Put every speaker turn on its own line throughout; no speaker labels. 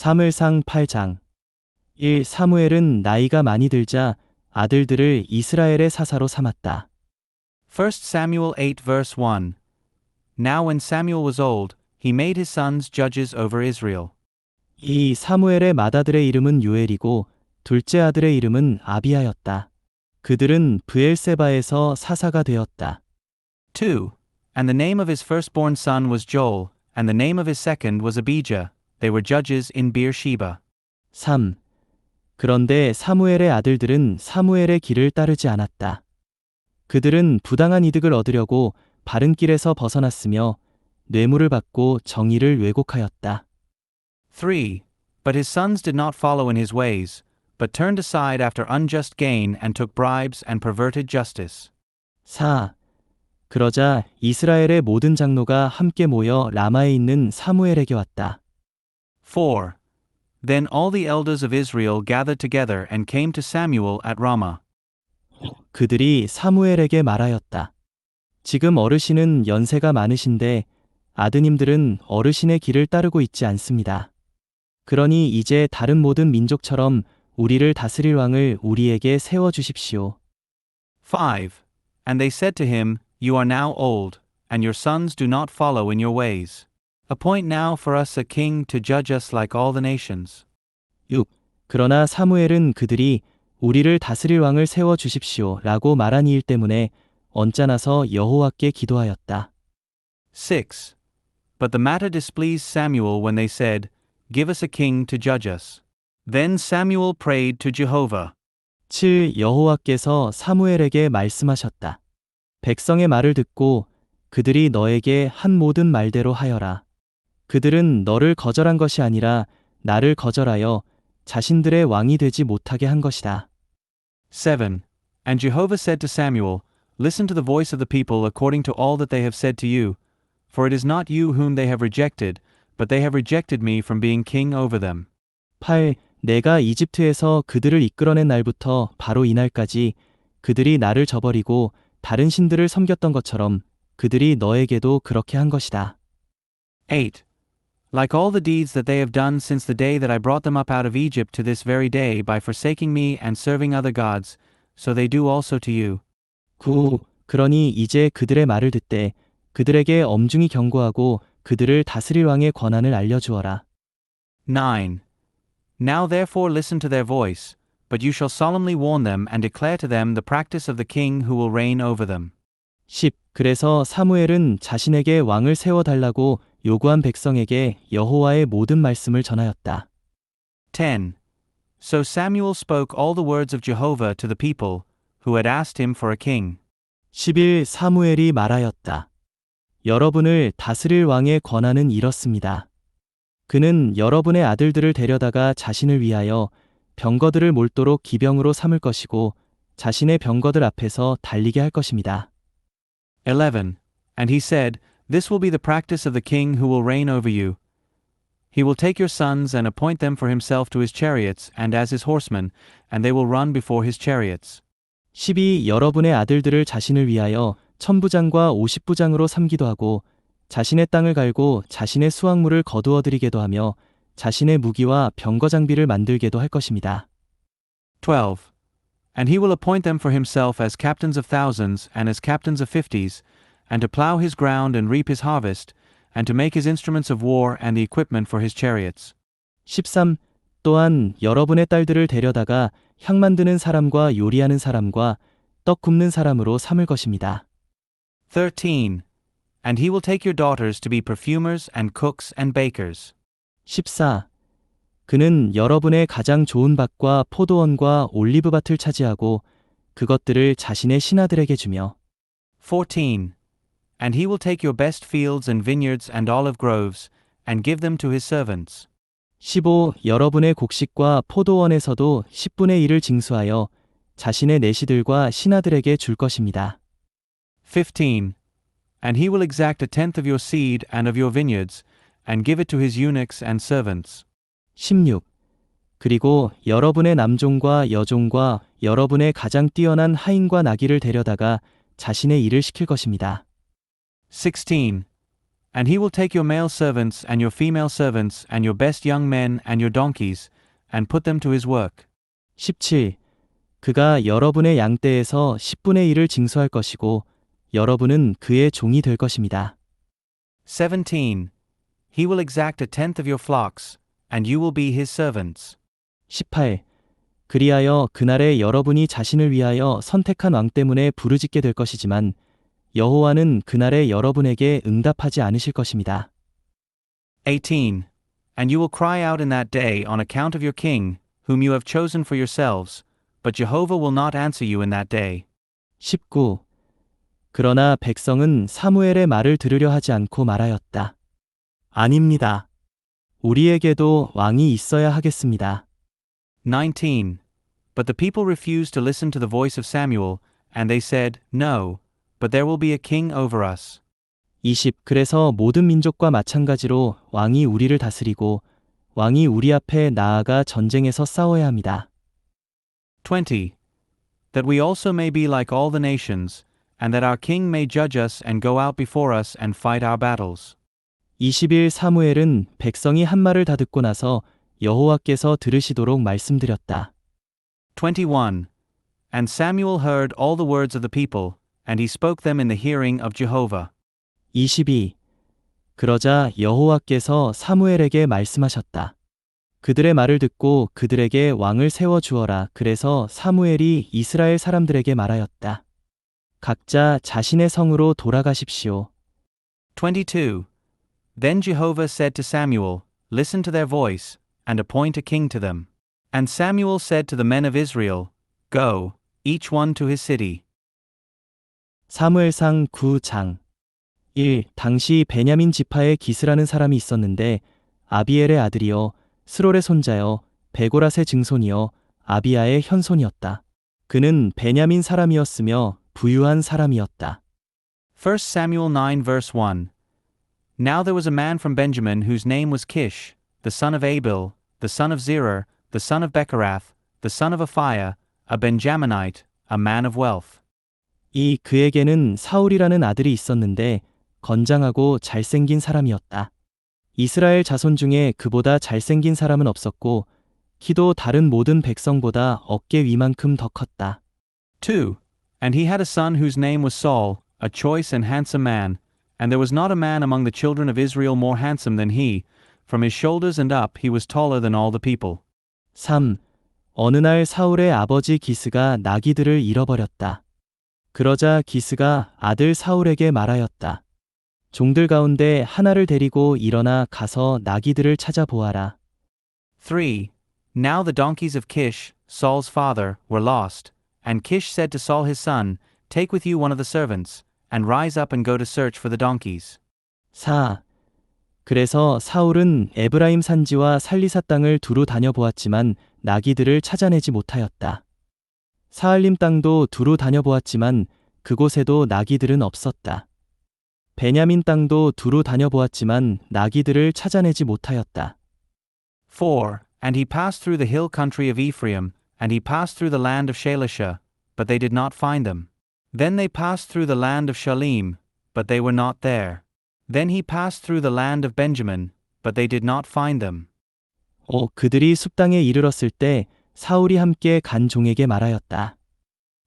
사무엘상 8장 1. 사무엘은 나이가 많이 들자 아들들을 이스라엘의 사사로 삼았다.
1 Samuel 8 verse 1. Now when Samuel was old, he made his sons judges over Israel.
2. 사무엘의 맏아들의 이름은 요엘이고 둘째 아들의 이름은 아비야였다. 그들은 브엘세바에서 사사가 되었다.
2. And the name of his firstborn son was Joel, and the name of his second was Abijah. They were judges in Beersheba.
3. 그런데 사무엘의 아들들은 사무엘의 길을 따르지 않았다. 그들은 부당한 이득을 얻으려고 바른 길에서 벗어났으며 뇌물을 받고 정의를 왜곡하였다.
3. But his sons did not follow in his ways, but turned aside after unjust gain and took bribes and perverted justice.
4. 그러자 이스라엘의 모든 장로가 함께 모여 라마에 있는 사무엘에게 왔다.
4. Then all the elders of Israel gathered together and came to Samuel at Ramah.
그들이 사무엘에게 말하였다. 지금 어르신은 연세가 많으신데 아드님들은 어르신의 길을 따르고 있지 않습니다. 그러니 이제 다른 모든 민족처럼 우리를 다스릴 왕을 우리에게 세워주십시오.
5. And they said to him, You are now old, and your sons do not follow in your ways. Appoint now for us a king to judge us like all the nations.
6. 그러나 사무엘은 그들이 우리를 다스릴 왕을 세워주십시오 라고 말한 이 일 때문에 언짢아서 여호와께 기도하였다.
6. But the matter displeased Samuel when they said, Give us a king to judge us. Then Samuel prayed to Jehovah.
7. 여호와께서 사무엘에게 말씀하셨다. 백성의 말을 듣고 그들이 너에게 한 모든 말대로 하여라. 그들은 너를 거절한 것이 아니라 나를 거절하여 자신들의 왕이 되지 못하게 한 것이다.
7. And Jehovah said to Samuel, Listen to the voice of the people according to all that they have said to you, for it is not you whom they have rejected, but they have rejected me from being king over them.
8. 내가 이집트에서 그들을 이끌어낸 날부터 바로 이날까지 그들이 나를 저버리고 다른 신들을 섬겼던 것처럼 그들이 너에게도 그렇게 한 것이다.
8. Like all the deeds that they have done since the day that I brought them up out of Egypt to this very day by forsaking me and serving other gods, so they do also to you.
9. 그러니 이제 그들의 말을 듣되 그들에게 엄중히 경고하고 그들을 다스릴 왕의 권한을 알려주어라.
9. Now therefore listen to their voice, but you shall solemnly warn them and declare to them the practice of the king who will reign over them.
10. 그래서 사무엘은 자신에게 왕을 세워달라고 요구한 백성에게 여호와의 모든 말씀을 전하였다.
10. So Samuel spoke all the words of Jehovah to the people, who had asked him for a king.
11. 사무엘이 말하였다. 여러분을 다스릴 왕의 권한은 이렇습니다. 그는 여러분의 아들들을 데려다가 자신을 위하여 병거들을 몰도록 기병으로 삼을 것이고 자신의 병거들 앞에서 달리게 할 것입니다.
11. And he said, This will be the practice of the king who will reign over you. He will take your sons and appoint them for himself to his chariots and as his horsemen, and they will run before his chariots.
12. 여러분의 아들들을 자신을 위하여 1000부장과 50부장으로 삼기도 하고 자신의 땅을 갈고 자신의 수확물을 거두어들이게도 하며 자신의 무기와 병거 장비를 만들게도 할 것입니다.
12. And he will appoint them for himself as captains of thousands and as captains of fifties, and to plow his ground and reap his harvest, and to make his instruments of war and the equipment for his chariots.
13. 또한 여러분의 딸들을 데려다가 향 만드는 사람과 요리하는 사람과 떡 굽는 사람으로 삼을 것입니다.
13. And he will take your daughters to be perfumers and cooks and bakers.
14. 그는 여러분의 가장 좋은 밭과 포도원과 올리브밭을 차지하고 그것들을 자신의 신하들에게 주며
14. And he will take your best fields and vineyards and olive groves, and give them to his servants.
15. 여러분의 곡식과 포도원에서도 10분의 1을 징수하여 자신의 내시들과 신하들에게 줄 것입니다.
15. And he will exact a tenth of your seed and of your vineyards, and give it to his eunuchs and servants.
16. 그리고 여러분의 남종과 여종과 여러분의 가장 뛰어난 하인과 나귀를 데려다가 자신의 일을 시킬 것입니다.
16. And he will take your male servants and your female servants and your best young men and your donkeys, and put them to his work.
17. 그가 여러분의 양떼에서 10분의 1을 징수할 것이고 여러분은 그의 종이 될 것입니다.
17. He will exact a tenth of your flocks, and you will be his servants.
18. 그리하여 그날에 여러분이 자신을 위하여 선택한 왕 때문에 부르짖게 될 것이지만 여호와는 그날에 여러분에게 응답하지 않으실 것입니다.
18. And you will cry out in that day on account of your king, whom you have chosen for yourselves, but Jehovah will not answer you in that day.
19. 그러나 백성은 사무엘의 말을 들으려 하지 않고 말하였다. 아닙니다. 우리에게도 왕이 있어야 하겠습니다.
19. But the people refused to listen to the voice of Samuel, and they said, No, but there will be a king over us.
20. 그래서 모든 민족과 마찬가지로 왕이 우리를 다스리고 왕이 우리 앞에 나아가 전쟁에서 싸워야 합니다.
20. That we also may be like all the nations, and that our king may judge us and go out before us and fight our battles.
20일 사무엘은 백성이 한 말을 다 듣고 나서 여호와께서 들으시도록 말씀드렸다.
21. And Samuel heard all the words of the people, and he spoke them in the hearing of Jehovah.
22. 그러자 여호와께서 사무엘에게 말씀하셨다. 그들의 말을 듣고 그들에게 왕을 세워 주어라. 그래서 사무엘이 이스라엘 사람들에게 말하였다. 각자 자신의 성으로 돌아가십시오.
22. Then Jehovah said to Samuel, Listen to their voice, and appoint a king to them. And Samuel said to the men of Israel, Go, each one to his city.
사무엘상 9장 1. 당시 베냐민 지파의 기스라는 사람이 있었는데 아비엘의 아들이요 스롤의 손자요 베고랏의 증손이요 아비야의 현손이었다. 그는 베냐민 사람이었으며 부유한 사람이었다.
1 Samuel 9 verse 1. Now there was a man from Benjamin whose name was Kish, the son of Abil, the son of Zerah, the son of Bechorath, the son of Aphiah, a Benjaminite, a man of wealth.
이 그에게는 사울이라는 아들이 있었는데 건장하고 잘생긴 사람이었다. 이스라엘 자손 중에 그보다 잘생긴 사람은 없었고 키도 다른 모든 백성보다 어깨 위만큼 더 컸다.
2. And he had a son whose name was Saul, a choice and handsome man, and there was not a man among the children of Israel more handsome than he. From his shoulders and up he was taller than all the people.
3. 어느 날 사울의 아버지 기스가 나귀들을 잃어버렸다. 그러자 기스가 아들 사울에게 말하였다. 종들 가운데 하나를 데리고 일어나 가서 나귀들을 찾아보아라.
3. Now the donkeys of Kish, Saul's father, were lost, and Kish said to Saul his son, Take with you one of the servants, and rise up and go to search for the donkeys.
4. 그래서 사울은 에브라임 산지와 살리사 땅을 두루 다녀보았지만 나귀들을 찾아내지 못하였다. 사알림 땅도 두루 다녀보았지만 그곳에도 나귀들은 없었다. 베냐민 땅도 두루 다녀보았지만 나귀들을 찾아내지 못하였다.
4. And he passed through the hill country of Ephraim, and he passed through the land of Shalisha, but they did not find them. Then they passed through the land of Shalim, but they were not there. Then he passed through the land of Benjamin, but they did not find them.
5. 그들이 숲땅에 이르렀을 때 사울이 함께 간 종에게 말하였다.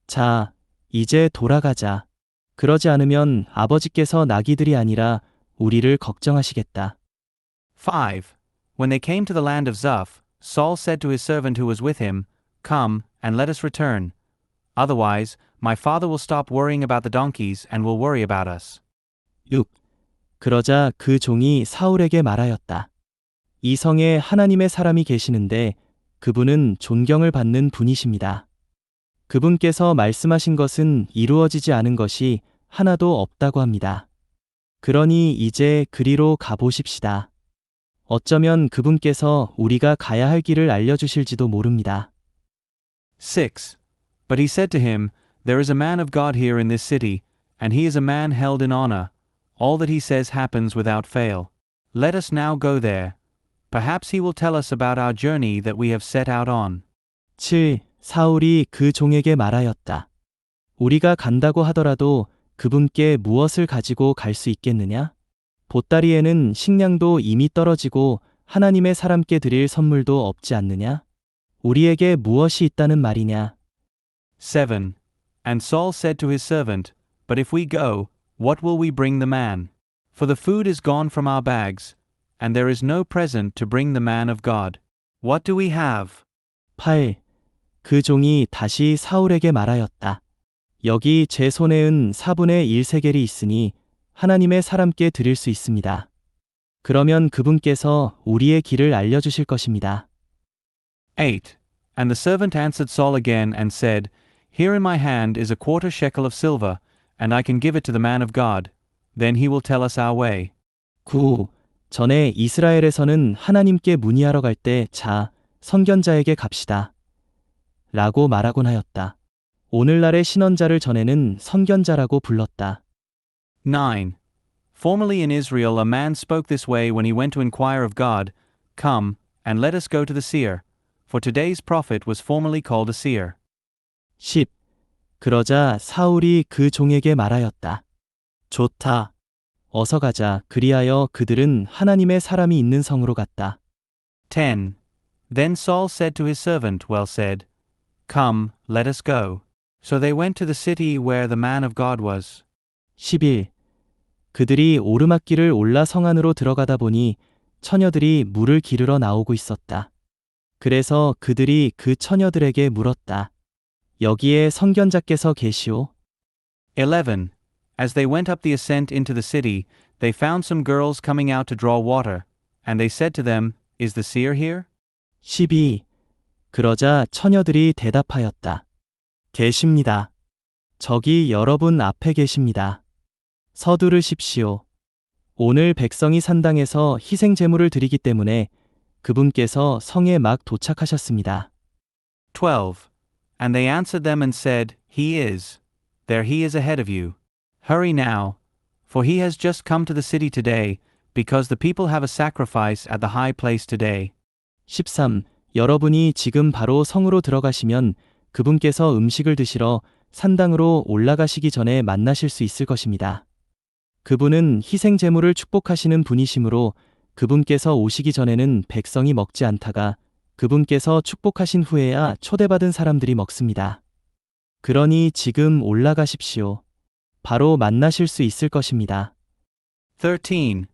자, 이제 돌아가자. 그러지 않으면 아버지께서 나귀들이 아니라 우리를 걱정하시겠다.
5. When they came to the land of Zuph, Saul said to his servant who was with him, Come, and let us return. Otherwise, my father will stop worrying about the donkeys and will worry about us.
6. 그러자 그 종이 사울에게 말하였다. 이 성에 하나님의 사람이 계시는데 그분은 존경을 받는 분이십니다. 그분께서 말씀하신 것은 이루어지지 않은 것이 하나도 없다고 합니다. 그러니 이제 그리로 가보십시다. 어쩌면 그분께서 우리가 가야 할 길을 알려주실지도 모릅니다.
6. But he said to him, There is a man of God here in this city, and he is a man held in honor. All that he says happens without fail. Let us now go there. Perhaps he will tell us about our journey that we have set out on.
7. 사울이 그 종에게 말하였다. 우리가 간다고 하더라도 그분께 무엇을 가지고 갈 수 있겠느냐? 보따리에는 식량도 이미 떨어지고 하나님의 사람께 드릴 선물도 없지 않느냐? 우리에게 무엇이 있다는 말이냐?
7. And Saul said to his servant, But if we go, what will we bring the man? For the food is gone from our bags, and there is no present to bring the man of God. What do we have?
8. 그 종이 다시 사울에게 말하였다. 여기 제 손에 은 4분의 1 세겔이 있으니 하나님의 사람께 드릴 수 있습니다. 그러면 그분께서 우리의 길을 알려주실 것입니다.
8. And the servant answered Saul again and said, Here in my hand is a quarter shekel of silver, and I can give it to the man of God. Then he will tell us our way.
9. 전에 이스라엘에서는 하나님께 문의하러 갈 때 자, 선견자에게 갑시다. 라고 말하곤 하였다. 오늘날의 신원자를 전에는 선견자라고 불렀다.
9. Formerly in Israel a man spoke this way when he went to inquire of God, Come, and let us go to the seer. For today's prophet was formerly called a seer.
10. 그러자 사울이 그 종에게 말하였다. 좋다. 어서 가자. 그리하여 그들은 하나님의 사람이 있는 성으로 갔다.
10. Then Saul said to his servant, Well said, Come, let us go. So they went to the city where the man of God was.
11. 그들이 오르막길을 올라 성 안으로 들어가다 보니 처녀들이 물을 기르러 나오고 있었다. 그래서 그들이 그 처녀들에게 물었다. 여기에 선견자께서 계시오?
11. As they went up the ascent into the city, they found some girls coming out to draw water, and they said to them, Is the seer here?
12. 그러자 처녀들이 대답하였다. 계십니다. 저기 여러분 앞에 계십니다. 서두르십시오. 오늘 백성이 산당에서 희생 제물을 드리기 때문에 그분께서 성에 막 도착하셨습니다.
12. And they answered them and said, He is. There he is ahead of you. Hurry now, for he has just come to the city today, because the people have a sacrifice at the high place today.
13. 여러분이 지금 바로 성으로 들어가시면 그분께서 음식을 드시러 산당으로 올라가시기 전에 만나실 수 있을 것입니다. 그분은 희생 제물을 축복하시는 분이시므로 그분께서 오시기 전에는 백성이 먹지 않다가 그분께서 축복하신 후에야 초대받은 사람들이 먹습니다. 그러니 지금 올라가십시오. 바로 만나실 수 있을 것입니다.
13.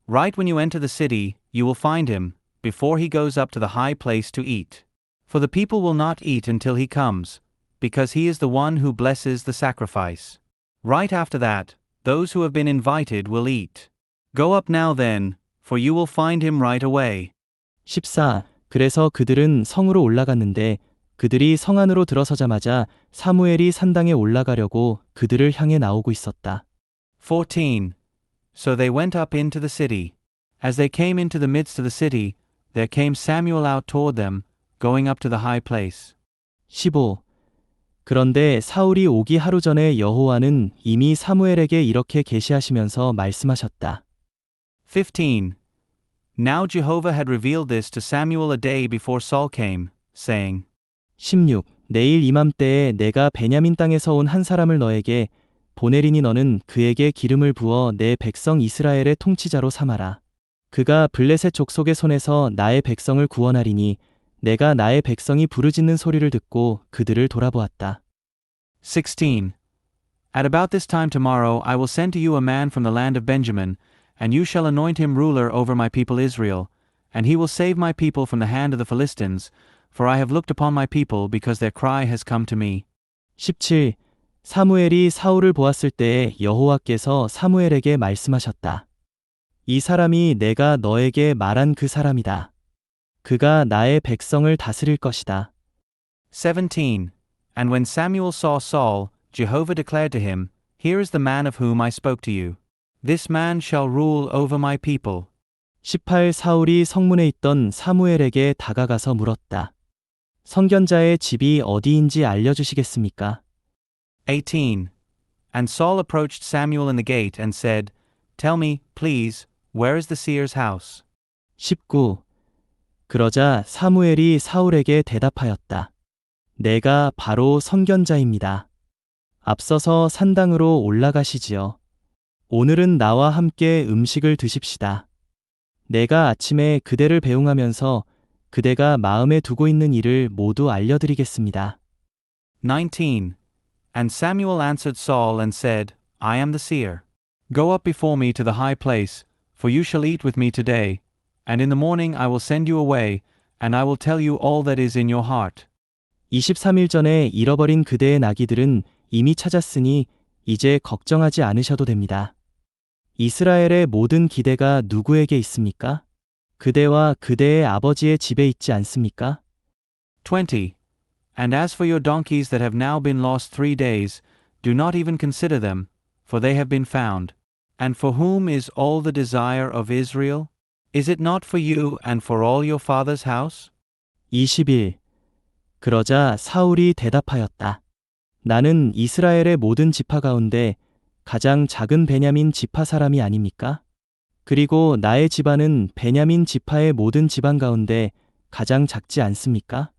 Right when you enter the city, you will find him, before he goes up to the high place to eat. For the people will not eat until he comes, because he is the one who blesses the sacrifice. Right after that, those who have been invited will eat. Go up now then, for you will find him right away.
14. 그래서 그들은 성으로 올라갔는데 그들이 성 안으로 들어서자마자 사무엘이 산당에 올라가려고 그들을 향해 나오고 있었다.
14. So they went up into the city. As they came into the midst of the city, there came Samuel out toward them, going up to the high place.
15. 그런데 사울이 오기 하루 전에 여호와는 이미 사무엘에게 이렇게 계시하시면서 말씀하셨다.
15. Now Jehovah had revealed this to Samuel a day before Saul came, saying,
16. 내일 이맘때에 내가 베냐민 땅에서 온 한 사람을 너에게 보내리니 너는 그에게 기름을 부어 내 백성 이스라엘의 통치자로 삼아라. 그가 블레셋 족속의 손에서 나의 백성을 구원하리니 내가 나의 백성이 부르짖는 소리를 듣고 그들을 돌아보았다.
16. At about this time tomorrow I will send to you a man from the land of Benjamin, and you shall anoint him ruler over my people Israel, and he will save my people from the hand of the Philistines, for I have looked upon my people because their cry has come to me.
17. 사무엘이 사울을 보았을 때에 여호와께서 사무엘에게 말씀하셨다. 이 사람이 내가 너에게 말한 그 사람이다. 그가 나의 백성을 다스릴 것이다.
17. And when Samuel saw Saul, Jehovah declared to him, Here is the man of whom I spoke to you. This man shall rule over my people.
18. 사울이 성문에 있던 사무엘에게 다가가서 물었다. 선견자의 집이 어디인지 알려주시겠습니까?
18. And Saul approached Samuel in the gate and said, Tell me, please, where is the seer's house?
19. 그러자 사무엘이 사울에게 대답하였다. 내가 바로 선견자입니다. 앞서서 산당으로 올라가시지요. 오늘은 나와 함께 음식을 드십시다. 내가 아침에 그대를 배웅하면서 그대가 마음에 두고 있는 일을 모두 알려드리겠습니다.
19. And Samuel answered Saul and said, I am the seer. Go up before me to the high place, for you shall eat with me today, and in the morning I will send you away, and I will tell you all that is in your heart.
23일 전에 잃어버린 그대의 나귀들은 이미 찾았으니 이제 걱정하지 않으셔도 됩니다. 이스라엘의 모든 기대가 누구에게 있습니까? 그대와 그대의 아버지의 집에 있지 않습니까?
20. And as for your donkeys that have now been lost 3 days, do not even consider them, for they have been found. And for whom is all the desire of Israel? Is it not for you and for all your father's house?
20일. 그러자 사울이 대답하였다. 나는 이스라엘의 모든 지파 가운데 가장 작은 베냐민 지파 사람이 아닙니까? 그리고 나의 집안은 베냐민 지파의 모든 집안 가운데 가장 작지 않습니까?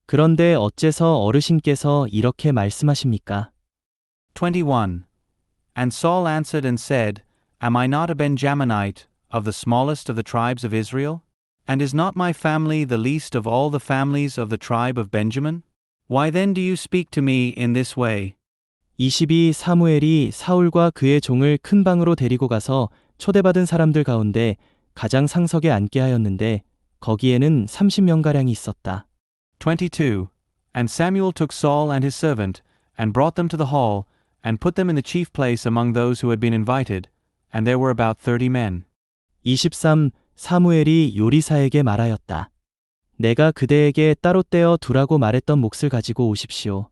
그런데 어째서 어르신께서 이렇게 말씀하십니까?
21. And Saul answered and said, Am I not a Benjaminite, of the smallest of the tribes of Israel? And is not my family the least of all the families of the tribe of Benjamin? Why then do you speak to me in this way?
22 사무엘이 사울과 그의 종을 큰 방으로 데리고 가서 초대받은 사람들 가운데 가장 상석에 앉게 하였는데 거기에는 30명가량이 있었다.
22. And Samuel took Saul and his servant, and brought them to the hall, and put them in the chief place among those who had been invited, and there were about 30 men.
23 사무엘이 요리사에게 말하였다. 내가 그대에게 따로 떼어 두라고 말했던 몫을 가지고 오십시오.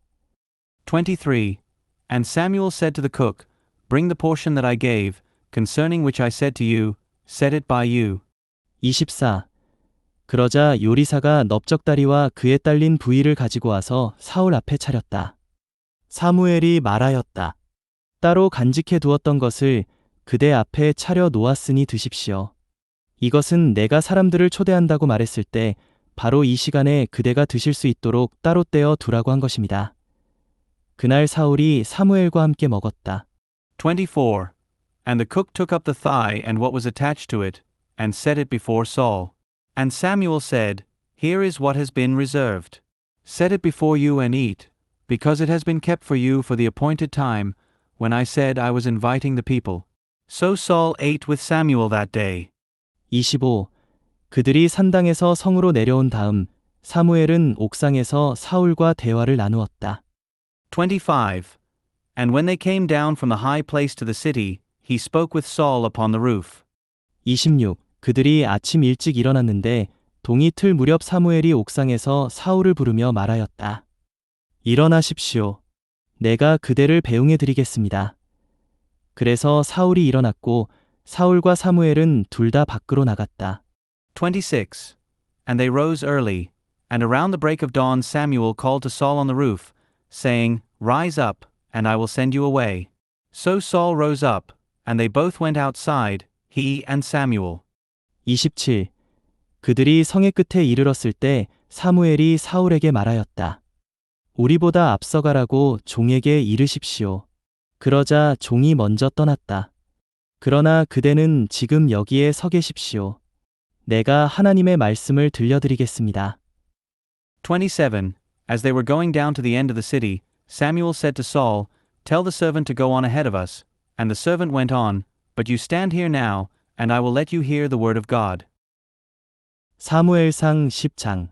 23. And Samuel said to the cook, Bring the portion that I gave, concerning which I said to you, set it by you.
24 그러자 요리사가 넓적다리와 그에 딸린 부위를 가지고 와서 사울 앞에 차렸다. 사무엘이 말하였다. 따로 간직해 두었던 것을 그대 앞에 차려 놓았으니 드십시오. 이것은 내가 사람들을 초대한다고 말했을 때 바로 이 시간에 그대가 드실 수 있도록 따로 떼어 두라고 한 것입니다. 그날 사울이 사무엘과 함께 먹었다.
24. And the cook took up the thigh and what was attached to it, and set it before Saul. And Samuel said, Here is what has been reserved. Set it before you and eat, because it has been kept for you for the appointed time, when I said I was inviting the people. So Saul ate with Samuel that day.
25 그들이 산당에서 성으로 내려온 다음 사무엘은 옥상에서 사울과 대화를 나누었다.
25. And when they came down from the high place to the city, he spoke with Saul upon the roof.
26 그들이 아침 일찍 일어났는데 동이 틀 무렵 사무엘이 옥상에서 사울을 부르며 말하였다. 일어나십시오. 내가 그대를 배웅해 드리겠습니다. 그래서 사울이 일어났고 사울과 사무엘은 둘 다 밖으로 나갔다.
26. And they rose early, and around the break of dawn Samuel called to Saul on the roof, saying, Rise up, and I will send you away. So Saul rose up, and they both went outside, he and Samuel.
27 그들이 성의 끝에 이르렀을 때 사무엘이 사울에게 말하였다. 우리보다 앞서가라고 종에게 이르십시오. 그러자 종이 먼저 떠났다. 그러나 그대는 지금 여기에 서 계십시오. 내가 하나님의 말씀을 들려드리겠습니다.
27. As they were going down to the end of the city, Samuel said to Saul, Tell the servant to go on ahead of us. And the servant went on, But you stand here now, and I will let you hear the word of God.
사무엘상 10장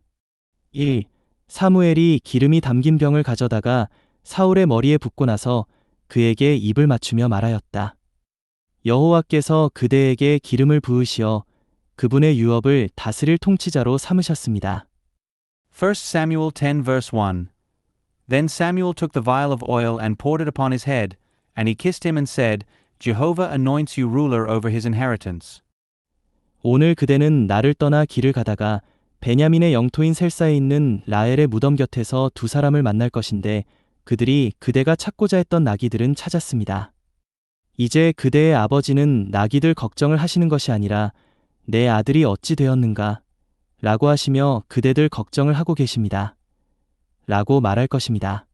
1. 사무엘이 기름이 담긴 병을 가져다가 사울의 머리에 붓고 나서 그에게 입을 맞추며 말하였다. 여호와께서 그대에게 기름을 부으시어 그분의 유업을 다스릴 통치자로 삼으셨습니다.
1 Samuel 10 verse 1. Then Samuel took the vial of oil and poured it upon his head, and he kissed him and said, Jehovah anoints you ruler over his inheritance.
오늘 그대는 나를 떠나 길을 가다가 베냐민의 영토인 셀사에 있는 라헬의 무덤 곁에서 두 사람을 만날 것인데 그들이 그대가 찾고자 했던 나귀들은 찾았습니다. 이제 그대의 아버지는 나귀들 걱정을 하시는 것이 아니라 내 아들이 어찌 되었는가 라고 하시며 그대들 걱정을 하고 계십니다. 라고 말할 것입니다.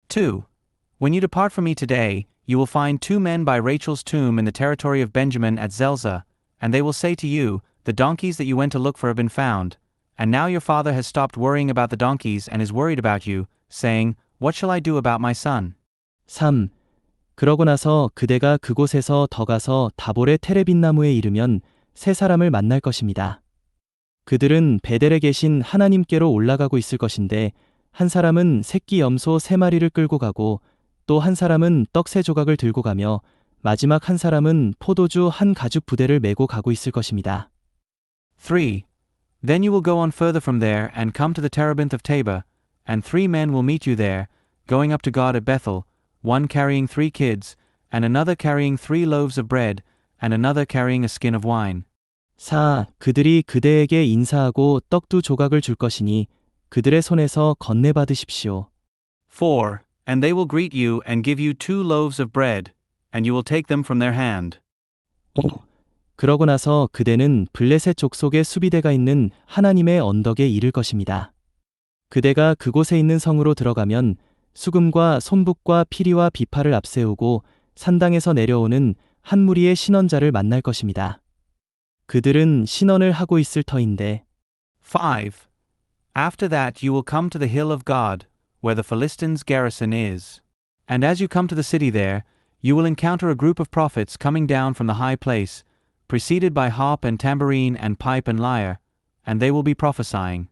2. When you depart from me today, you will find 2 men by Rachel's tomb in the territory of Benjamin at Zelzah, and they will say to you, the donkeys that you went to look for have been found. And now your father has stopped worrying about the donkeys and is worried about you, saying, What shall I do about my son?
3. 그러고 나서 그대가 그곳에서 더 가서 다볼의 테레빈 나무에 이르면 세 사람을 만날 것입니다. 그들은 베델에 계신 하나님께로 올라가고 있을 것인데 한 사람은 새끼 염소 3마리를 끌고 가고 또 한 사람은 떡 3조각을 들고 가며 마지막 한 사람은 포도주 1가죽 부대를 메고 가고 있을 것입니다.
3. Then you will go on further from there and come to the terebinth of Tabor, and 3 men will meet you there, going up to God at Bethel, one carrying 3 kids, and another carrying 3 loaves of bread, and another carrying a skin of wine.
4. 그들이 그대에게 인사하고 떡 2조각을 줄 것이니 그들의 손에서 건네받으십시오.
4. And they will greet you and give you 2 loaves of bread, and you will take them from their hand.
5. 그러고 나서 그대는 블레셋 족속의 수비대가 있는 하나님의 언덕에 이를 것입니다. 그대가 그곳에 있는 성으로 들어가면 수금과 손북과 피리와 비파를 앞세우고 산당에서 내려오는 한 무리의 신원자를 만날 것입니다. 그들은 신원을 하고 있을 터인데
5. After that you will come to the hill of God, where the Philistines' garrison is. And as you come to the city there, you will encounter a group of prophets coming down from the high place, preceded by harp and tambourine and pipe and lyre, and they will be prophesying.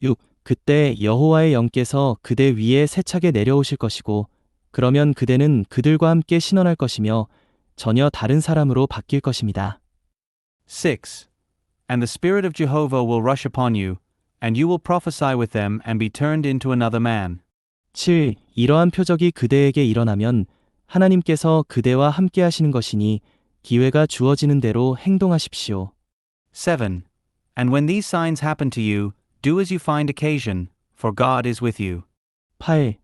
6. 그때 여호와의 영께서 그대 위에 세차게 내려오실 것이고 그러면 그대는 그들과 함께 신원할 것이며 전혀 다른 사람으로 바뀔 것입니다.
6. And the Spirit of Jehovah will rush upon you, and you will prophesy with them and be turned into another man.
7. 이러한 표적이 그대에게 일어나면 하나님께서 그대와 함께 하시는 것이니 기회가 주어지는 대로 행동하십시오.
7. And when these signs happen to you, do as you find occasion, for God is with you.
8.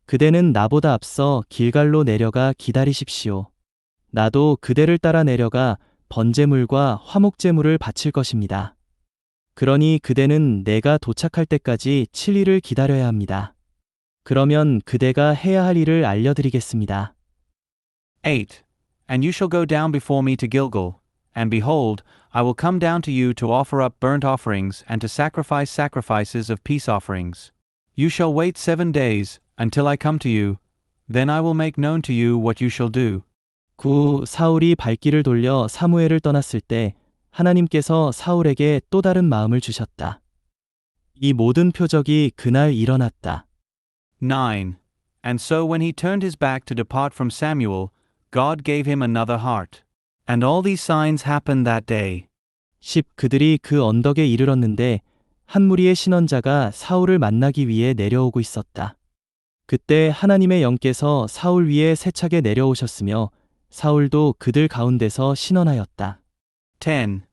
그대는 나보다 앞서 길갈로 내려가 기다리십시오. 나도 그대를 따라 내려가 번제물과 화목제물을 바칠 것입니다. 그러니 그대는 내가 도착할 때까지 7일을 기다려야 합니다. 그러면 그대가 해야 할 일을 알려드리겠습니다.
8. And you shall go down before me to Gilgal, and behold, I will come down to you to offer up burnt offerings and to sacrifice sacrifices of peace offerings. You shall wait 7 days, until I come to you, then I will make known to you what you shall do.
9. 사울이 발길을 돌려 사무엘을 떠났을 때 하나님께서 사울에게 또 다른 마음을 주셨다. 이 모든 표적이 그날 일어났다.
9. And so when he turned his back to depart from Samuel, God gave him another heart. And all these signs happened that day.
10. 그들이 그 언덕에 이르렀는데 한 무리의 신원자가 사울을 만나기 위해 내려오고 있었다. 그때 하나님의 영께서 사울 위에 세차게 내려오셨으며 사울도 그들 가운데서 신원하였다.
10.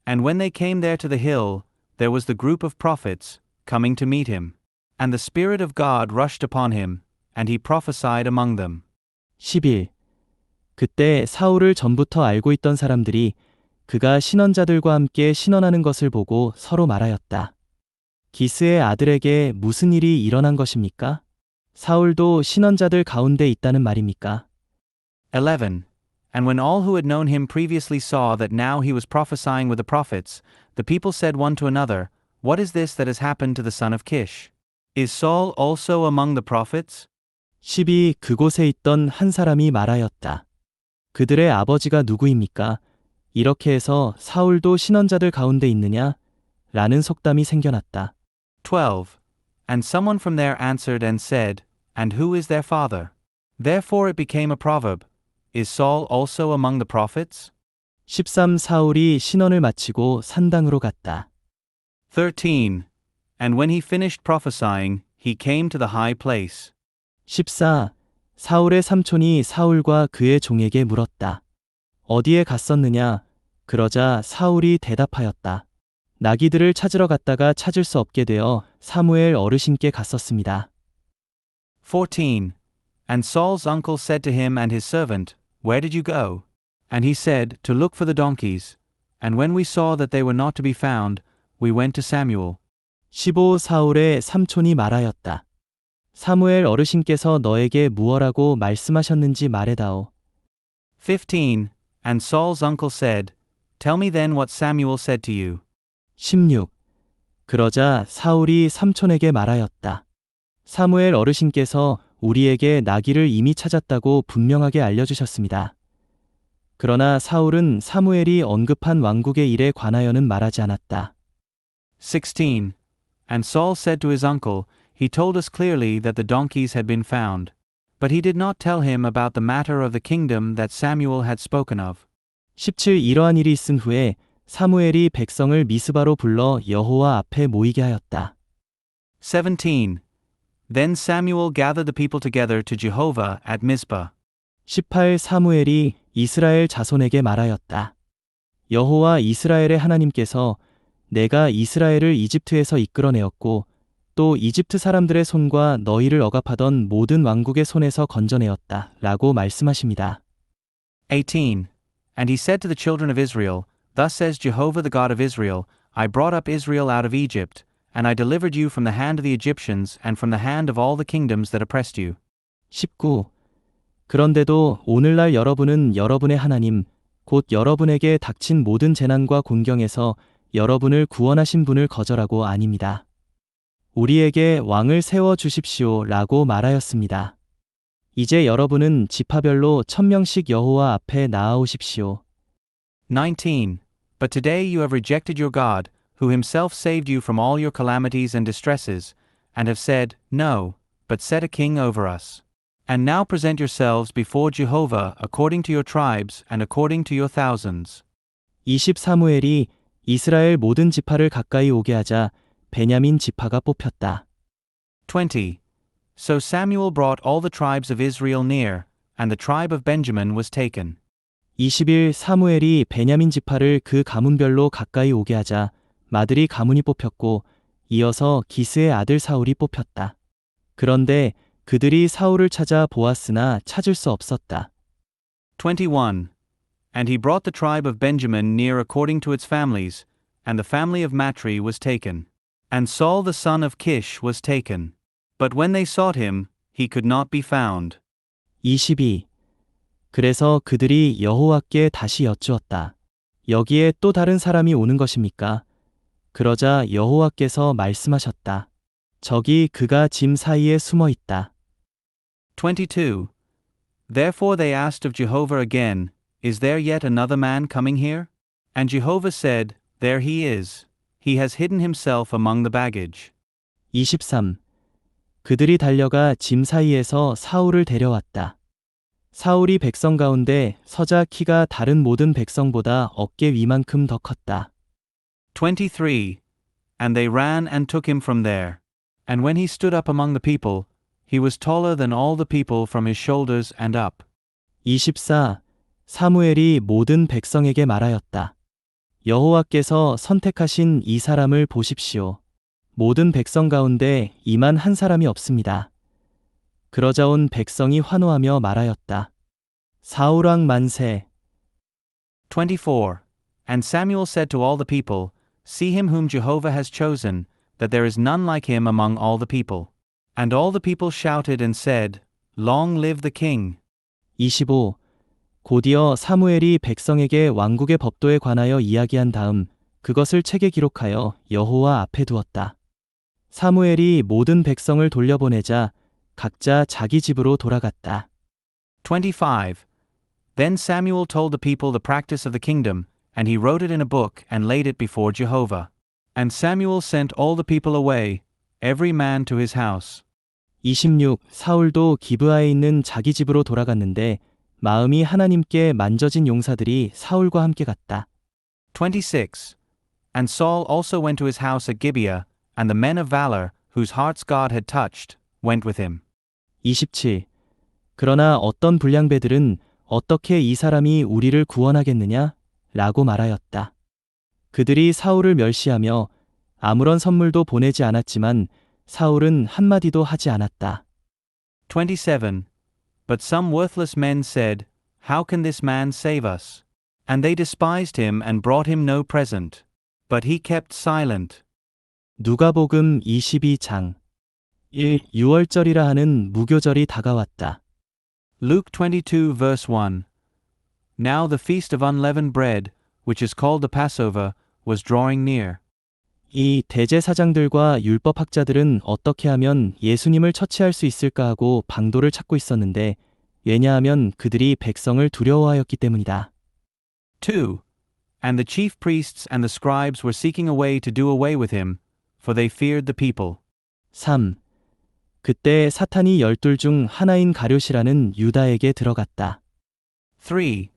And when they came there to the hill, there was the group of prophets, coming to meet him. And the Spirit of God rushed upon him, and he prophesied among them.
11. 그때 사울을 전부터 알고 있던 사람들이 그가 신원자들과 함께 신원하는 것을 보고 서로 말하였다. 기스의 아들에게 무슨 일이 일어난 것입니까? 사울도 신원자들 가운데 있다는 말입니까?
11. And when all who had known him previously saw that now he was prophesying with the prophets, the people said one to another, What is this that has happened to the son of Kish? Is Saul also among the prophets?
12. 그곳에 있던 한 사람이 말하였다. 그들의 아버지가 누구입니까? 이렇게 해서 사울도 신원자들 가운데 있느냐? 라는 속담이 생겨났다.
12. And someone from there answered and said, And who is their father? Therefore it became a proverb, Is Saul also among the prophets?
13. 사울이 신원을 마치고 산당으로 갔다.
13. And when he finished prophesying, he came to the high place.
14. 사울의 삼촌이 사울과 그의 종에게 물었다. 어디에 갔었느냐? 그러자 사울이 대답하였다. 나귀들을 찾으러 갔다가 찾을 수 없게 되어 사무엘 어르신께 갔었습니다.
14. And Saul's uncle said to him and his servant, Where did you go? And he said, To look for the donkeys. And when we saw that they were not to be found, we went to Samuel.
15. 사울의 삼촌이 말하였다. 사무엘 어르신께서 너에게 무엇라고 말씀하셨는지 말해다오.
15. And Saul's uncle said, Tell me then what Samuel said to you.
16. 그러자 사울이 삼촌에게 말하였다. 사무엘 어르신께서 우리에게 나귀를 이미 찾았다고 분명하게 알려주셨습니다. 그러나 사울은 사무엘이 언급한 왕국의 일에 관하여는 말하지 않았다.
16. And Saul said to his uncle, He told us clearly that the donkeys had been found. But he did not tell him about the matter of the kingdom that Samuel had spoken of.
17. 이러한 일이 있은 후에 사무엘이 백성을 미스바로 불러 여호와 앞에 모이게 하였다.
17. Then Samuel gathered the people together to Jehovah at Mizpah.
18. 사무엘이 이스라엘 자손에게 말하였다. 여호와 이스라엘의 하나님께서 내가 이스라엘을 이집트에서 이끌어내었고 또 이집트 사람들의 손과 너희를 억압하던 모든 왕국의 손에서 건져내었다 라고 말씀하십니다.
18. And he said to the children of Israel, Thus says Jehovah the God of Israel, I brought up Israel out of Egypt, and I delivered you from the hand of the Egyptians and from the hand of all the kingdoms that oppressed you.
19. 그런데도 오늘날 여러분은 여러분의 하나님, 곧 여러분에게 닥친 모든 재난과 곤경에서 여러분을 구원하신 분을 거절하고 아닙니다. 우리에게 왕을 세워 주십시오 라고 말하였습니다. 이제 여러분은 지파별로 1000명씩 여호와 앞에 나아오십시오.
19. But today you have rejected your God, who himself saved you from all your calamities and distresses, and have said, No, but set a king over us. And now present yourselves before Jehovah according to your tribes and according to your thousands.
20. 사무엘이 이스라엘 모든 지파를 가까이 오게 하자 베냐민 지파가 뽑혔다.
20. So Samuel brought all the tribes of Israel near, and the tribe of Benjamin was taken.
21. 사무엘이 베냐민 지파를 그 가문별로 가까이 오게 하자 마들이 가문이 뽑혔고 이어서 기스의 아들 사울이 뽑혔다. 그런데 그들이 사울을 찾아 보았으나 찾을 수 없었다.
21. And he brought the tribe of Benjamin near according to its families, and the family of Matri was taken. And Saul the son of Kish was taken. But when they sought him, he could not be found.
22. 그래서 그들이 여호와께 다시 여쭈었다. 여기에 또 다른 사람이 오는 것입니까? 그러자 여호와께서 말씀하셨다. 저기 그가 짐 사이에 숨어 있다.
22. Therefore they asked of Jehovah again, Is there yet another man coming here? And Jehovah said, There he is. He has hidden himself among the baggage.
23. 그들이 달려가 짐 사이에서 사울을 데려왔다. 사울이 백성 가운데 서자 키가 다른 모든 백성보다 어깨 위만큼 더 컸다.
23. And they ran and took him from there. And when he stood up among the people, he was taller than all the people from his shoulders and up.
24. 사무엘이 모든 백성에게 말하였다. 여호와께서 선택하신 이 사람을 보십시오. 모든 백성 가운데 이만 한 사람이 없습니다. 그러자 온 백성이 환호하며 말하였다. 사울왕 만세.
24. And Samuel said to all the people, See him whom Jehovah has chosen, that there is none like him among all the people. And all the people shouted and said, Long live the king.
25. 곧이어 사무엘이 백성에게 왕국의 법도에 관하여 이야기한 다음 그것을 책에 기록하여 여호와 앞에 두었다. 사무엘이 모든 백성을 돌려보내자 각자 자기 집으로 돌아갔다.
25. Then Samuel told the people the practice of the kingdom, and he wrote it in a book and laid it before Jehovah. And Samuel sent all the people away, every man to his house.
26. 사울도 기브아에 있는 자기 집으로 돌아갔는데 마음이 하나님께 만져진 용사들이 사울과 함께 갔다.
26. And Saul also went to his house at Gibeah, and the men of valor, whose hearts God had touched, went with him.
27. 그러나 어떤 불량배들은 어떻게 이 사람이 우리를 구원하겠느냐? 라고 말하였다. 그들이 사울을 멸시하며 아무런 선물도 보내지 않았지만 사울은 한마디도 하지 않았다.
27. But some worthless men said, How can this man save us? And they despised him and brought him no present. But he kept silent.
누가복음 22장. 1. 유월절이라 하는 무교절이 다가왔다.
Luke 22 verse 1. Now the feast of unleavened bread, which is called the Passover, was drawing near.
이 대제사장들과 율법학자들은 어떻게 하면 예수님을 처치할 수 있을까 하고 방도를 찾고 있었는데, 왜냐하면 그들이 백성을 두려워하였기 때문이다.
2. And the chief priests and the scribes were seeking a way to do away with him, for they feared the people.
3. 그때 사탄이 12 중 하나인 가룟이라는 유다에게 들어갔다.
3.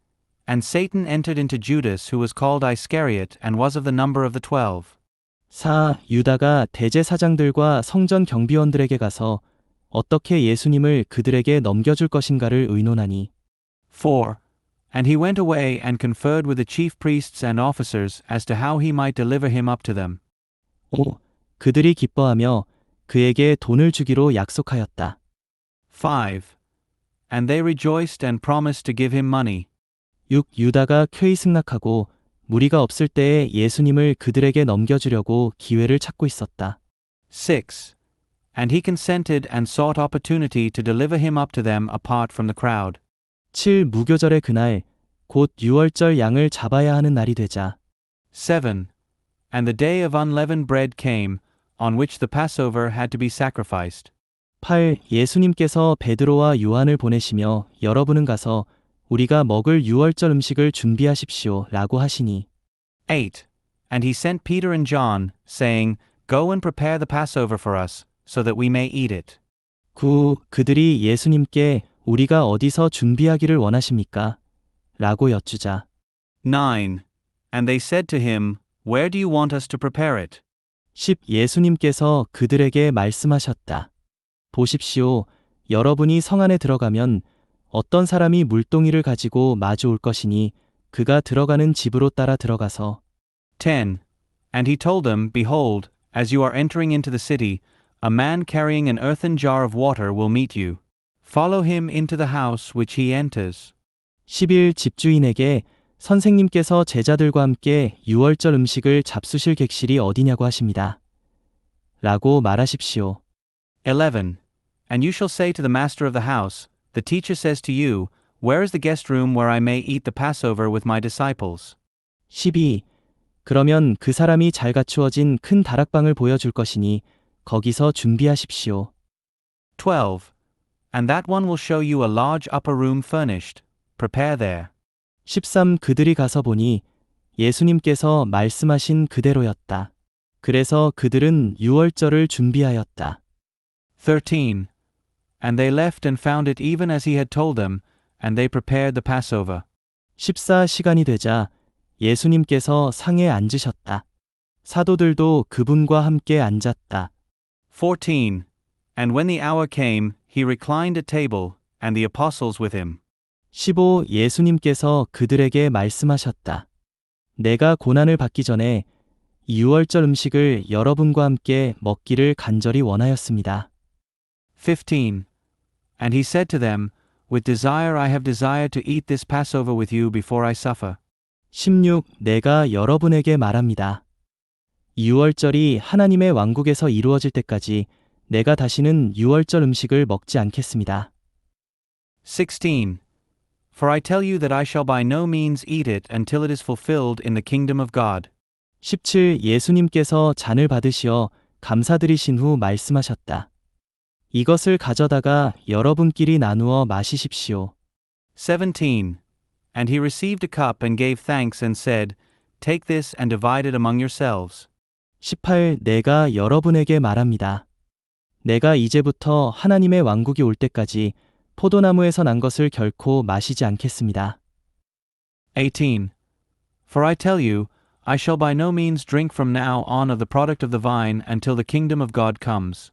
And Satan entered into Judas, who was called Iscariot, and was of the number of the 12.
4. 유다가 대제사장들과 성전 경비원들에게 가서 어떻게 예수님을 그들에게 넘겨줄 것인가를 의논하니.
4. And he went away and conferred with the chief priests and officers as to how he might deliver him up to them.
5. 그들이 기뻐하며 그에게 돈을 주기로 약속하였다.
5. And they rejoiced and promised to give him money.
6. 유다가 쾌히 승낙하고 무리가 없을 때에 예수님을 그들에게 넘겨주려고 기회를 찾고 있었다.
6. And he consented and sought opportunity to deliver him up to them apart from the crowd.
7. 무교절의 그날, 곧 유월절 양을 잡아야 하는 날이 되자.
7. And the day of unleavened bread came, on which the Passover had to be sacrificed.
8. 예수님께서 베드로와 요한을 보내시며 여러분은 가서 우리가 먹을 유월절 음식을 준비하십시오 라고 하시니.
8. And he sent Peter and John, saying, Go and prepare the Passover for us, so that we may eat it.
9. 그들이 예수님께 우리가 어디서 준비하기를 원하십니까? 라고 여쭈자.
9. And they said to him, Where do you want us to prepare it?
10. 예수님께서 그들에게 말씀하셨다. 보십시오. 여러분이 성 안에 들어가면 어떤 사람이 물동이를 가지고 마주 올 것이니 그가 들어가는 집으로 따라 들어가서.
10. And he told them, Behold, as you are entering into the city, a man carrying an earthen jar of water will meet you. Follow him into the house which he enters.
11. 집주인에게 선생님께서 제자들과 함께 유월절 음식을 잡수실 객실이 어디냐고 하십니다. 라고 말하십시오.
11. And you shall say to the master of the house, The teacher says to you, Where is the guest room where I may eat the Passover with my disciples?
12. 그러면 그 사람이 잘 갖추어진 큰 다락방을 보여줄 것이니 거기서 준비하십시오.
12. And that one will show you a large upper room furnished. Prepare there.
13. 그들이 가서 보니 예수님께서 말씀하신 그대로였다. 그래서 그들은 유월절을 준비하였다.
13. And they left and found it even as he had told them, and they prepared the Passover.
14. 시간이 되자 예수님께서 상에 앉으셨다. 사도들도 그분과 함께 앉았다.
14. And when the hour came, he reclined at table, and the apostles with him.
15. 예수님께서 그들에게 말씀하셨다. 내가 고난을 받기 전에 이 유월절 음식을 여러분과 함께 먹기를 간절히 원하였습니다.
15. And he said to them, With desire I have desired to eat this Passover with you before I suffer.
16. 내가 여러분에게 말합니다. 이 유월절이 하나님의 왕국에서 이루어질 때까지 내가 다시는 유월절 음식을 먹지 않겠습니다.
16. For I tell you that I shall by no means eat it until it is fulfilled in the kingdom of God.
17. 예수님께서 잔을 받으시어 감사드리신 후 말씀하셨다. 이것을 가져다가 여러분끼리 나누어 마시십시오.
17. And he received a cup and gave thanks and said, Take this and divide it among yourselves.
18. 내가 여러분에게 말합니다. 내가 이제부터 하나님의 왕국이 올 때까지 포도나무에서 난 것을 결코 마시지 않겠습니다.
18. For I tell you, I shall by no means drink from now on of the product of the vine until the kingdom of God comes.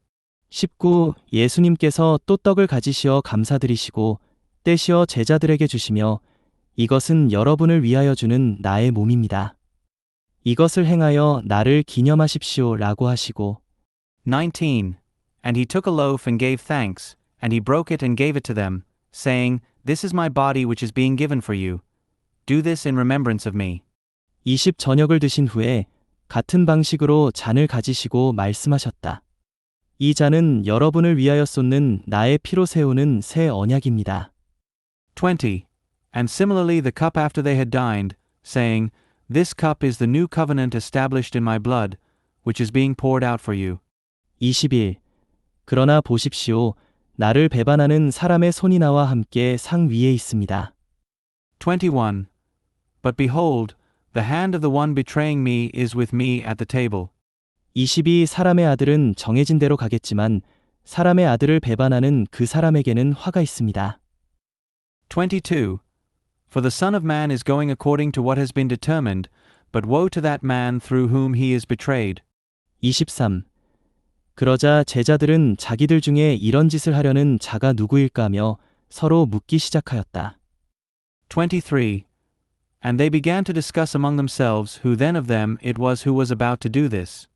19. 예수님께서 또 떡을 가지시어 감사드리시고 떼시어 제자들에게 주시며 이것은 여러분을 위하여 주는 나의 몸입니다. 이것을 행하여 나를 기념하십시오 라고 하시고
19. And he took a loaf and gave thanks, and he broke it and gave it to them, saying, This is my body which is being given for you. Do this in remembrance of me.
20. 저녁을 드신 후에 같은 방식으로 잔을 가지시고 말씀하셨다. 이 잔은 여러분을 위하여 쏟는 나의 피로 세우는 새 언약입니다.
20. And similarly the cup after they had dined, saying, This cup is the new covenant established in my blood, which is being poured out for you.
21. 그러나 보십시오. 나를 배반하는 사람의 손이 나와 함께 상 위에 있습니다.
21. But behold, the hand of the one betraying me is with me at the table.
22. 사람의 아들은 정해진 대로 가겠지만 사람의 아들을 배반하는 그 사람에게는 화가 있습니다.
22. For the Son of Man is going according to what has been determined, but woe to that man through whom he is betrayed. 23. 그러자 제자들은 자기들 중에 이런 짓을 하려는 자가 누구일까 하며 서로 묻기 시작하였다. 23. And they began to discuss among themselves who then of them it was who was about to do this.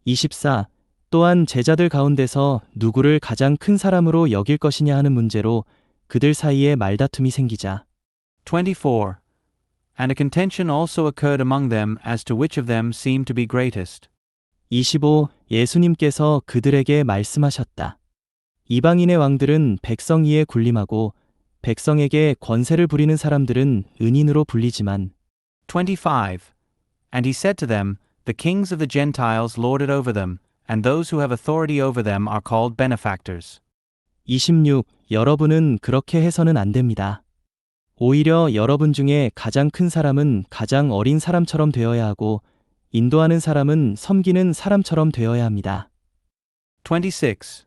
24. 또한 제자들 가운데서 누구를 가장 큰 사람으로 여길 것이냐 하는 문제로 그들 사이에 말다툼이 생기자.
24. And a contention also occurred among them as to which of them seemed to be greatest.
25. 예수님께서 그들에게 말씀하셨다. 이방인의 왕들은 백성 위에 군림하고 백성에게 권세를 부리는 사람들은 은인으로 불리지만
25. And he said to them, The kings of the Gentiles lord it over them, and those who have authority over them are called benefactors.
26. 여러분은 그렇게 해서는 안 됩니다. 오히려 여러분 중에 가장 큰 사람은 가장 어린 사람처럼 되어야 하고 인도하는 사람은 섬기는 사람처럼 되어야 합니다.
26.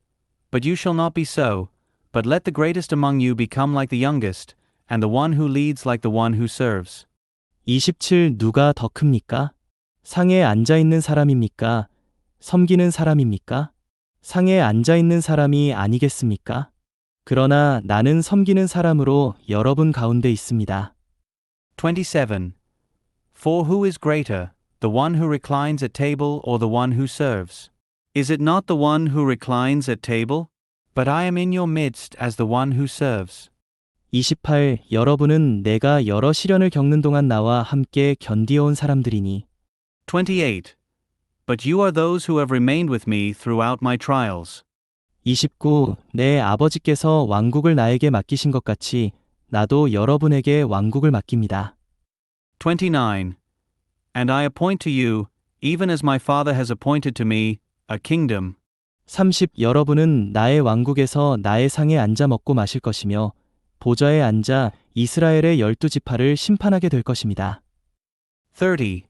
But you shall not be so, but let the greatest among you become like the youngest, and the one who leads like the one who serves.
27. 누가 더 큽니까? 상에 앉아 있는 사람입니까? 섬기는 사람입니까? 상에 앉아 있는 사람이 아니겠습니까? 그러나 나는 섬기는 사람으로 여러분 가운데 있습니다.
27. For who is greater, the one who reclines at table or the one who serves? Is it not the one who reclines at table? But I am in your midst as the one who serves.
28. 여러분은 내가 여러 시련을 겪는 동안 나와 함께 견디어온 사람들이니
28. But you are those who have remained with me throughout my trials.
29. 내 아버지께서 왕국을 나에게 맡기신 것 같이 나도 여러분에게 왕국을 맡깁니다.
29. And I appoint to you, even as my Father has appointed to me, a kingdom.
30. 여러분은 나의 왕국에서 나의 상에 앉아 먹고 마실 것이며 보좌에 앉아 이스라엘의 12지파를 심판하게 될 것입니다.
30.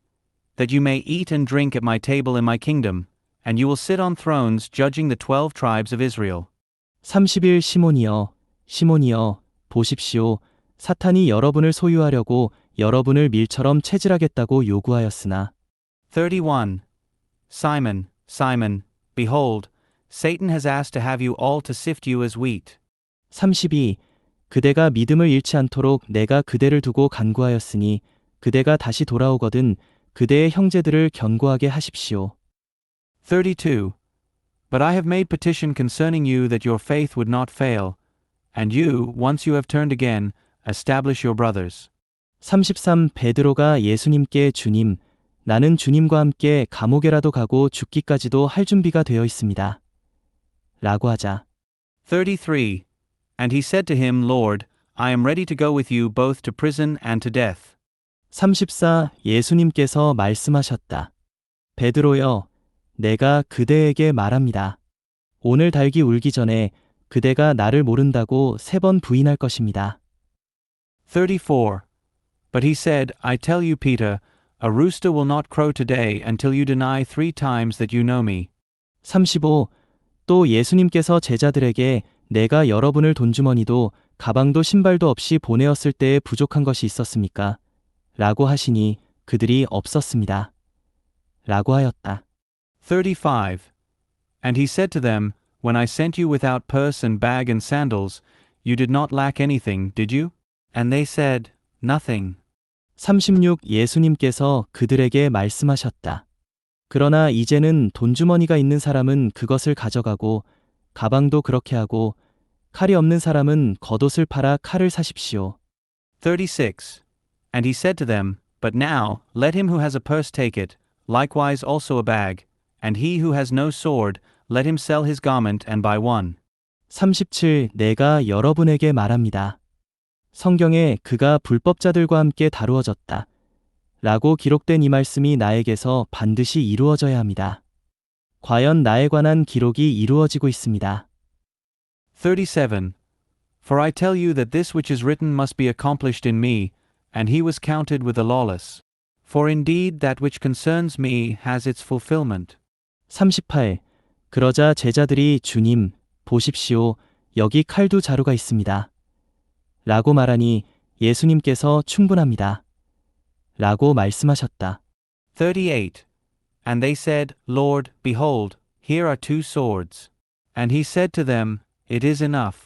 That you may eat and drink at my table in my kingdom, and you will sit on thrones judging the 12 tribes of Israel.
31. 시몬이여, 시몬이여, 보십시오. 사탄이 여러분을 소유하려고 여러분을 밀처럼 체질하겠다고 요구하였으나
31. Simon, Simon, behold, Satan has asked to have you all to sift you as wheat.
32. 그대가 믿음을 잃지 않도록 내가 그대를 두고 간구하였으니 그대가 다시 돌아오거든 그대의 형제들을 견고하게 하십시오.
32. But I have made petition concerning you that your faith would not fail, and you, once you have turned again, establish your brothers.
33. 베드로가 예수님께 주님, 나는 주님과 함께 감옥에라도 가고 죽기까지도 할 준비가 되어 있습니다. 라고 하자.
33. And he said to him, Lord, I am ready to go with you both to prison and to death.
34. 예수님께서 말씀하셨다. 베드로여, 내가 그대에게 말합니다. 오늘 닭이 울기 전에 그대가 나를 모른다고 3번 부인할 것입니다.
34. But he said, I tell you, Peter, a rooster will not crow today until you deny 3 times that you know me.
35. 또 예수님께서 제자들에게 내가 여러분을 돈주머니도 가방도 신발도 없이 보내었을 때에 부족한 것이 있었습니까? 라고 하시니 그들이 없었습니다. 라고 하였다.
35. And he said to them, When I sent you without purse and bag and sandals, you did not lack anything, did you? And they said, Nothing.
36. 예수님께서 그들에게 말씀하셨다. 그러나 이제는 돈주머니가 있는 사람은 그것을 가져가고 가방도 그렇게 하고 칼이 없는 사람은 겉옷을 팔아 칼을 사십시오.
36. And he said to them, But now, let him who has a purse take it, likewise also a bag, and he who has no sword, let him sell his garment and buy one.
37. 내가 여러분에게 말합니다. 성경에 그가 불법자들과 함께 다루어졌다. 라고 기록된 이 말씀이 나에게서 반드시 이루어져야 합니다. 과연 나에 관한 기록이 이루어지고 있습니다.
37. For I tell you that this which is written must be accomplished in me, and he was counted with the lawless. For indeed that which concerns me has its fulfillment.
38. 그러자 제자들이 주님, 보십시오. 여기 칼도 자루가 있습니다. 라고 말하니 예수님께서 충분합니다. 라고 말씀하셨다.
38. And they said, Lord, behold, here are two swords. And he said to them, It is enough.